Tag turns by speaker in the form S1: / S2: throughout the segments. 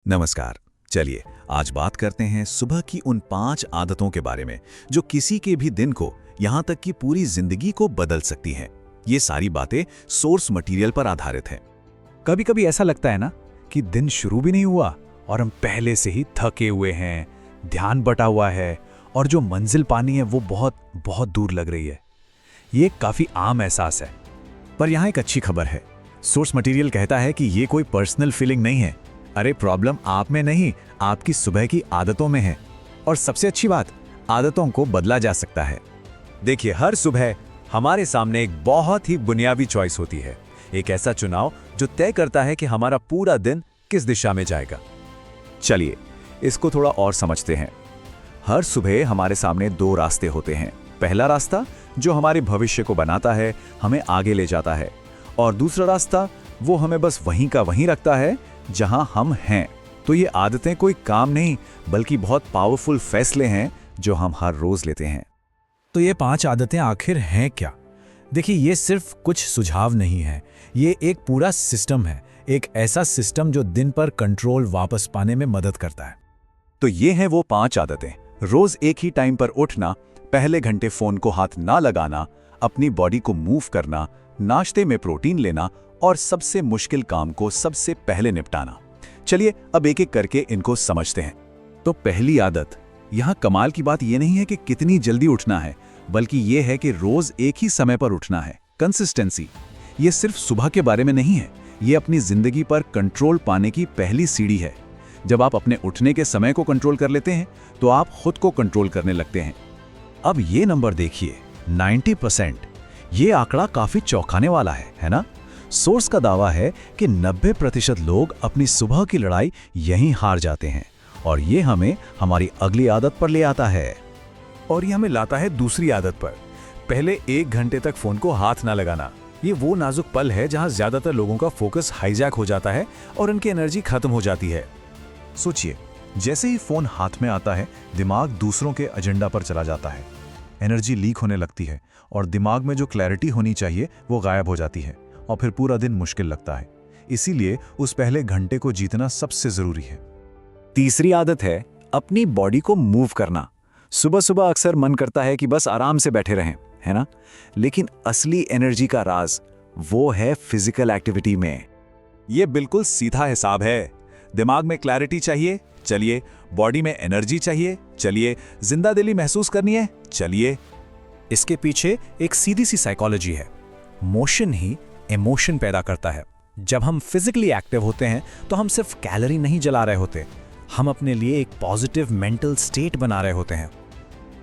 S1: नमस्कार। चलिए आज बात करते हैं सुबह की उन 5 आदतों के बारे में जो किसी के भी दिन को यहाँ तक कि पूरी जिंदगी को बदल सकती हैं। ये सारी बातें सोर्स मटेरियल पर आधारित हैं।
S2: कभी कभी ऐसा लगता है ना कि दिन शुरू भी नहीं हुआ और हम पहले से ही थके हुए हैं, ध्यान बटा हुआ है और जो मंजिल पानी है वो बहुत बहुत दूर लग रही है। ये एक काफी आम एहसास है।
S1: पर यहाँ एक अच्छी खबर है। सोर्स मटेरियल कहता है कि ये कोई पर्सनल फीलिंग नहीं है। अरे प्रॉब्लम आप में नहीं, आपकी सुबह की आदतों में है। और सबसे अच्छी बात, आदतों को बदला जा सकता है।
S3: देखिए, हर सुबह हमारे सामने एक बहुत ही बुनियादी चॉइस होती है, एक ऐसा चुनाव जो तय करता है कि हमारा पूरा दिन किस दिशा में जाएगा।
S1: चलिए इसको थोड़ा और समझते हैं। हर सुबह हमारे सामने 2 रास्ते होते हैं। पहला रास्ता जो हमारे भविष्य को बनाता है, हमें आगे ले जाता है, और दूसरा रास्ता वो हमें बस वहीं का वहीं रखता है जहां हम हैं। तो ये आदतें कोई काम नहीं बल्कि बहुत पावरफुल फैसले हैं जो हम हर रोज लेते हैं।
S2: तो ये 5 आदतें आखिर हैं क्या? देखिए, ये सिर्फ कुछ सुझाव नहीं है, ये एक पूरा सिस्टम है। एक ऐसा सिस्टम जो दिन पर कंट्रोल वापस पाने में मदद करता है।
S1: तो ये हैं वो 5 आदतें। रोज एक ही टाइम पर उठना, पहले घंटे फोन को हाथ ना लगाना, अपनी बॉडी को मूव करना, नाश्ते में प्रोटीन लेना और सबसे मुश्किल काम को सबसे पहले निपटाना। चलिए अब एक एक करके इनको समझते हैं। तो पहली आदत, यहाँ कमाल की बात यह नहीं है कि कितनी जल्दी उठना है, बल्कि यह है कि रोज एक ही समय पर उठना है। कंसिस्टेंसी। ये सिर्फ सुबह के बारे में नहीं है, ये अपनी जिंदगी पर कंट्रोल पाने की पहली सीढ़ी है। जब आप अपने उठने के समय को कंट्रोल कर लेते हैं तो आप खुद को कंट्रोल करने लगते हैं। अब ये नंबर देखिए, 90%। ये आंकड़ा काफी चौंकाने वाला है ना? सोर्स का दावा है कि 90% लोग अपनी सुबह की लड़ाई यहीं हार जाते हैं, और ये हमें हमारी अगली आदत पर ले आता है।
S2: और ये हमें लाता है दूसरी आदत पर। पहले 1 घंटे तक फोन को हाथ ना लगाना। ये वो नाजुक पल है जहां ज्यादातर लोगों का फोकस हाईजैक हो जाता है और उनकी एनर्जी खत्म हो जाती है।
S4: सोचिए, जैसे ही फोन हाथ में आता है, दिमाग दूसरों के एजेंडा पर चला जाता है। एनर्जी लीक होने लगती है और दिमाग में जो क्लैरिटी होनी चाहिए वो गायब हो जाती है, और फिर पूरा दिन मुश्किल लगता है। इसीलिए उस पहले घंटे को जीतना सबसे जरूरी है।
S1: तीसरी आदत है अपनी बॉडी को मूव करना। सुबह सुबह अक्सर मन करता है कि बस आराम से बैठे रहें, है ना? लेकिन असली एनर्जी का राज वो है फिजिकल एक्टिविटी में।
S3: ये बिल्कुल सीधा हिसाब है। दिमाग में क्लैरिटी चाहिए, चलिए। बॉडी में एनर्जी चाहिए, चलिए। जिंदा दिली महसूस करनी है, चलिए।
S2: इसके पीछे एक सीधी सी साइकोलॉजी है। मोशन ही इमोशन पैदा करता है। जब हम फिजिकली एक्टिव होते हैं तो हम सिर्फ कैलोरी नहीं जला रहे होते, हम अपने लिए एक पॉजिटिव मेंटल स्टेट बना रहे होते हैं।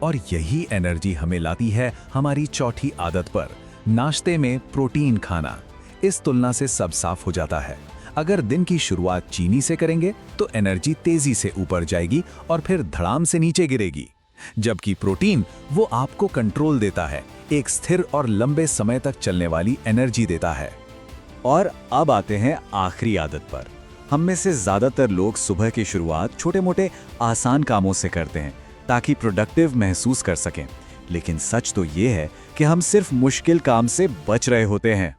S1: और यही एनर्जी हमें लाती है हमारी चौथी आदत पर, नाश्ते में प्रोटीन खाना। इस तुलना से सब साफ हो जाता है। अगर दिन की शुरुआत चीनी से करेंगे तो एनर्जी तेजी से ऊपर जाएगी और फिर धड़ाम से नीचे गिरेगी, जबकि प्रोटीन वो आपको कंट्रोल देता है, एक स्थिर और लंबे समय तक चलने वाली एनर्जी देता है। और अब आते हैं आखिरी आदत पर। हम में से ज्यादातर लोग सुबह की शुरुआत छोटे मोटे आसान कामों से करते हैं ताकि प्रोडक्टिव महसूस कर सकें, लेकिन सच तो ये है कि हम सिर्फ मुश्किल काम से बच रहे होते हैं।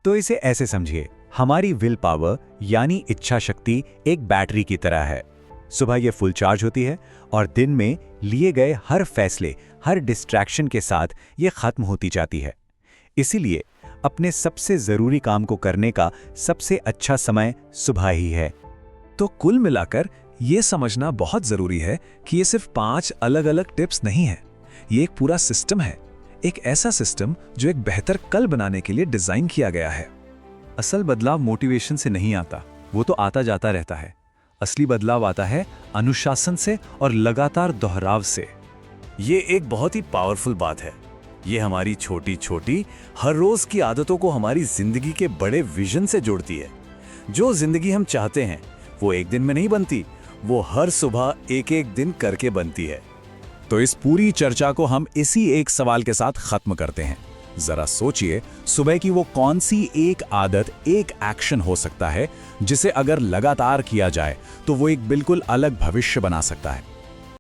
S2: तो इसे ऐसे समझिए, हमारी विल पावर यानी इच्छा शक्ति एक बैटरी की तरह है। सुबह ये फुल चार्ज होती है और दिन में लिए गए हर फैसले, हर डिस्ट्रैक्शन के साथ ये खत्म होती जाती है। इसीलिए अपने सबसे जरूरी काम को करने का सबसे अच्छा समय सुबह ही है।
S4: तो कुल मिलाकर ये समझना बहुत जरूरी है कि ये सिर्फ 5 अलग अलग टिप्स नहीं है, ये एक पूरा सिस्टम है। एक ऐसा सिस्टम जो एक बेहतर कल बनाने के लिए डिजाइन किया गया है। असल बदलाव मोटिवेशन से नहीं आता, वो तो आता जाता रहता है। असली बदलाव आता है अनुशासन से और लगातार दोहराव से।
S3: ये एक बहुत ही पावरफुल बात है। ये हमारी छोटी छोटी हर रोज की आदतों को हमारी जिंदगी के बड़े विजन से जोड़ती है। जो जिंदगी हम चाहते हैं वो एक दिन में नहीं बनती, वो हर सुबह एक एक दिन करके बनती है।
S1: तो इस पूरी चर्चा को हम इसी एक सवाल के साथ खत्म करते हैं। जरा सोचिए, सुबह की वो कौन सी एक आदत, एक एक्शन हो सकता है जिसे अगर लगातार किया जाए तो वो एक बिल्कुल अलग भविष्य बना सकता है।